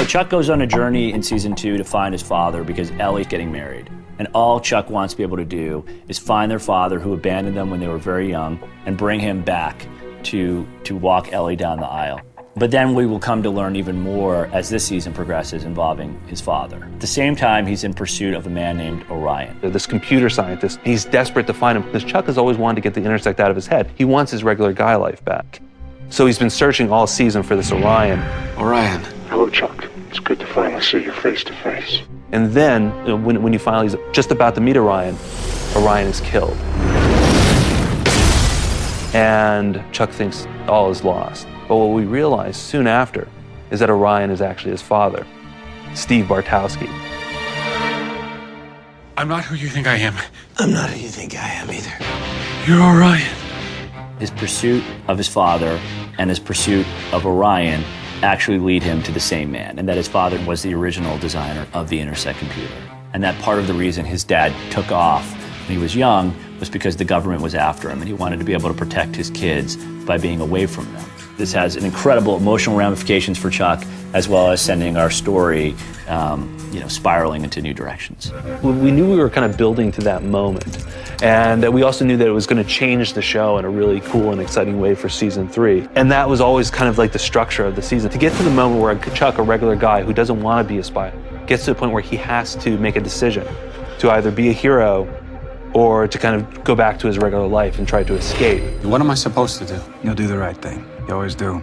Chuck goes on a journey in season 2 to find his father because Ellie's getting married. And all Chuck wants to be able to do is find their father who abandoned them when they were very young and bring him back to walk Ellie down the aisle. But then we will come to learn even more as this season progresses involving his father. At the same time, he's in pursuit of a man named Orion. This computer scientist, he's desperate to find him because Chuck has always wanted to get the intersect out of his head. He wants his regular guy life back. So he's been searching all season for this Orion. Orion. Hello, Chuck. It's good to finally see you face to face. And then, when you finally is just about to meet Orion, Orion is killed. And Chuck thinks all is lost. But what we realize soon after is that Orion is actually his father, Steve Bartowski. I'm not who you think I am. I'm not who you think I am either. You're Orion. His pursuit of his father and his pursuit of Orion actually lead him to the same man, and that his father was the original designer of the Intersect computer. And that part of the reason his dad took off when he was young was because the government was after him, and he wanted to be able to protect his kids by being away from them. This has an incredible emotional ramifications for Chuck, as well as sending our story, spiraling into new directions. We knew we were kind of building to that moment, and we also knew that it was going to change the show in a really cool and exciting way for season 3. And that was always kind of like the structure of the season. To get to the moment where Chuck, a regular guy who doesn't want to be a spy, gets to the point where he has to make a decision to either be a hero or to kind of go back to his regular life and try to escape. What am I supposed to do? You'll do the right thing. You always do.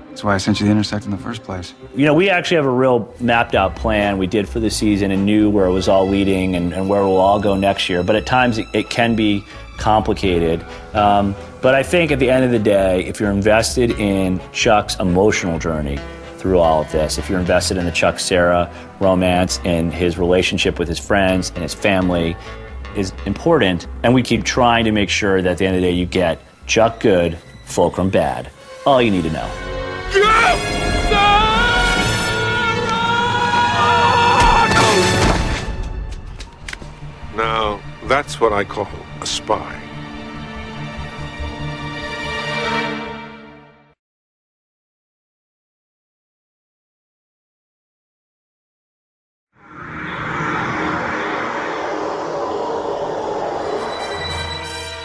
That's why I sent you the Intersect in the first place. We actually have a real mapped out plan we did for the season and knew where it was all leading and where we'll all go next year. But at times it can be complicated. But I think at the end of the day, if you're invested in Chuck's emotional journey through all of this, if you're invested in the Chuck-Sarah romance and his relationship with his friends and his family is important, and we keep trying to make sure that at the end of the day you get Chuck good, Fulcrum bad. All you need to know. Now, that's what I call a spy.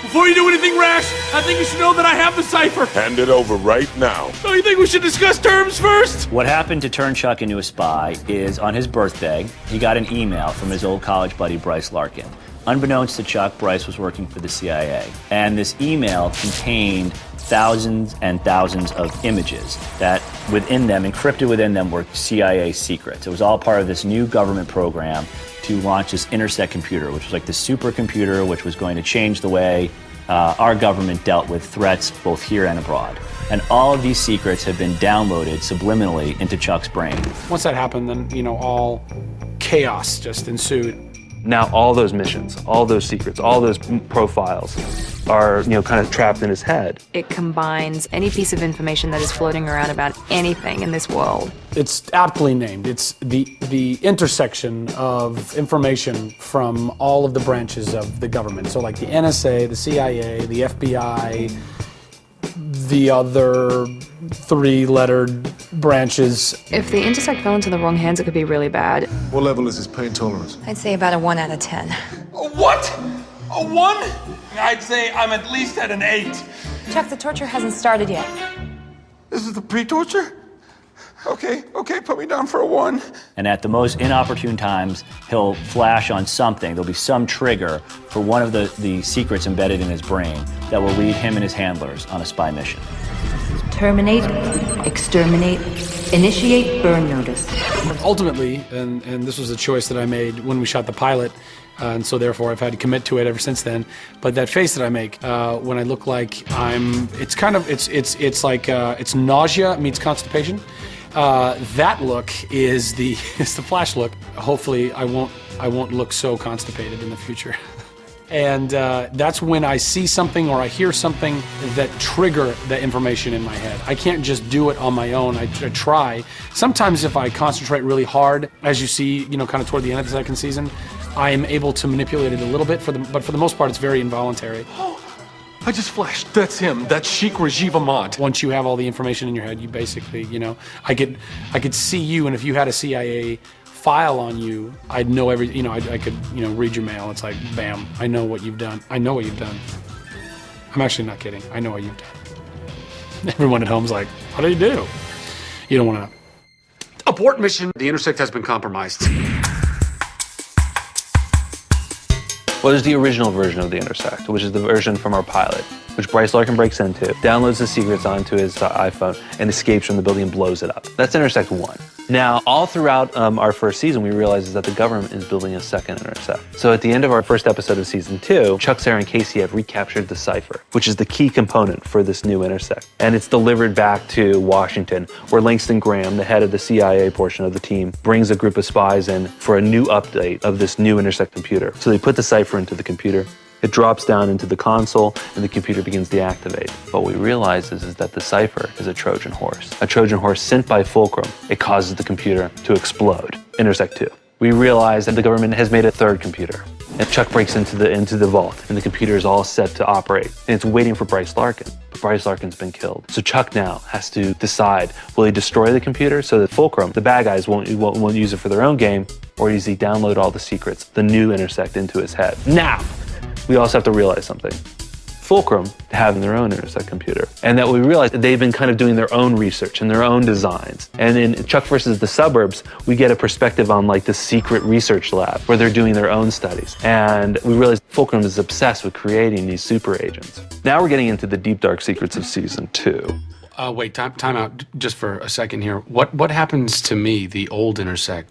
Before you do anything rash, I think you should know that I have the cipher. Hand it over right now. Don't you think we should discuss terms first? What happened to turn Chuck into a spy is on his birthday, he got an email from his old college buddy, Bryce Larkin. Unbeknownst to Chuck, Bryce was working for the CIA. And this email contained thousands and thousands of images that within them, encrypted within them, were CIA secrets. It was all part of this new government program to launch this Intersect computer, which was like the supercomputer, which was going to change the way our government dealt with threats both here and abroad. And all of these secrets have been downloaded subliminally into Chuck's brain. Once that happened, then, all chaos just ensued. Now all those missions, all those secrets, all those profiles are, kind of trapped in his head. It combines any piece of information that is floating around about anything in this world. It's aptly named. It's the intersection of information from all of the branches of the government. So like the NSA, the CIA, the FBI, the other three-lettered branches. If the Intersect fell into the wrong hands, it could be really bad. What level is his pain tolerance? I'd say about a 1 out of 10. A what? A 1? I'd say I'm at least at an 8. Chuck, the torture hasn't started yet. This is the pre-torture? Okay, put me down for a 1. And at the most inopportune times, he'll flash on something. There'll be some trigger for one of the secrets embedded in his brain that will lead him and his handlers on a spy mission. Terminate, exterminate, initiate burn notice. Ultimately, and this was a choice that I made when we shot the pilot, and so therefore I've had to commit to it ever since then. But that face that I make when I look like it's nausea meets constipation. That look is the Flash look. Hopefully, I won't look so constipated in the future. And that's when I see something or I hear something that trigger the information in my head. I can't just do it on my own. I try. Sometimes if I concentrate really hard, as you see, kind of toward the end of the second season, I am able to manipulate it a little bit, but for the most part, it's very involuntary. I just flashed. That's him. That's Sheik Rajiv Ahmad. Once you have all the information in your head, you basically, you know, I could see you, and if you had a CIA file on you, I'd know every, you know, I could, you know, read your mail. It's like, bam, I know what you've done. I know what you've done. I'm actually not kidding. I know what you've done. Everyone at home's like, what do you do? You don't want to. Abort mission. The Intersect has been compromised. Well, there's the original version of the Intersect, which is the version from our pilot, which Bryce Larkin breaks into, downloads the secrets onto his iPhone, and escapes from the building and blows it up. That's Intersect 1. Now, all throughout our first season, we realized that the government is building a second Intersect. So at the end of our first episode of season 2, Chuck, Sarah, and Casey have recaptured the cipher, which is the key component for this new Intersect. And it's delivered back to Washington, where Langston Graham, the head of the CIA portion of the team, brings a group of spies in for a new update of this new Intersect computer. So they put the cipher into the computer. It drops down into the console, and the computer begins to activate. What we realize is that the cipher is a Trojan horse. A Trojan horse sent by Fulcrum. It causes the computer to explode. Intersect 2. We realize that the government has made a third computer. And Chuck breaks into the vault, and the computer is all set to operate. And it's waiting for Bryce Larkin. But Bryce Larkin's been killed. So Chuck now has to decide, will he destroy the computer so that Fulcrum, the bad guys, won't use it for their own game, or does he download all the secrets, the new Intersect, into his head? Now, we also have to realize something. Fulcrum having their own Intersect computer. And that we realize that they've been kind of doing their own research and their own designs. And in Chuck versus the Suburbs, we get a perspective on like the secret research lab where they're doing their own studies. And we realize Fulcrum is obsessed with creating these super agents. Now we're getting into the deep dark secrets of season 2. Wait, time out just for a second here. What happens to me, the old Intersect?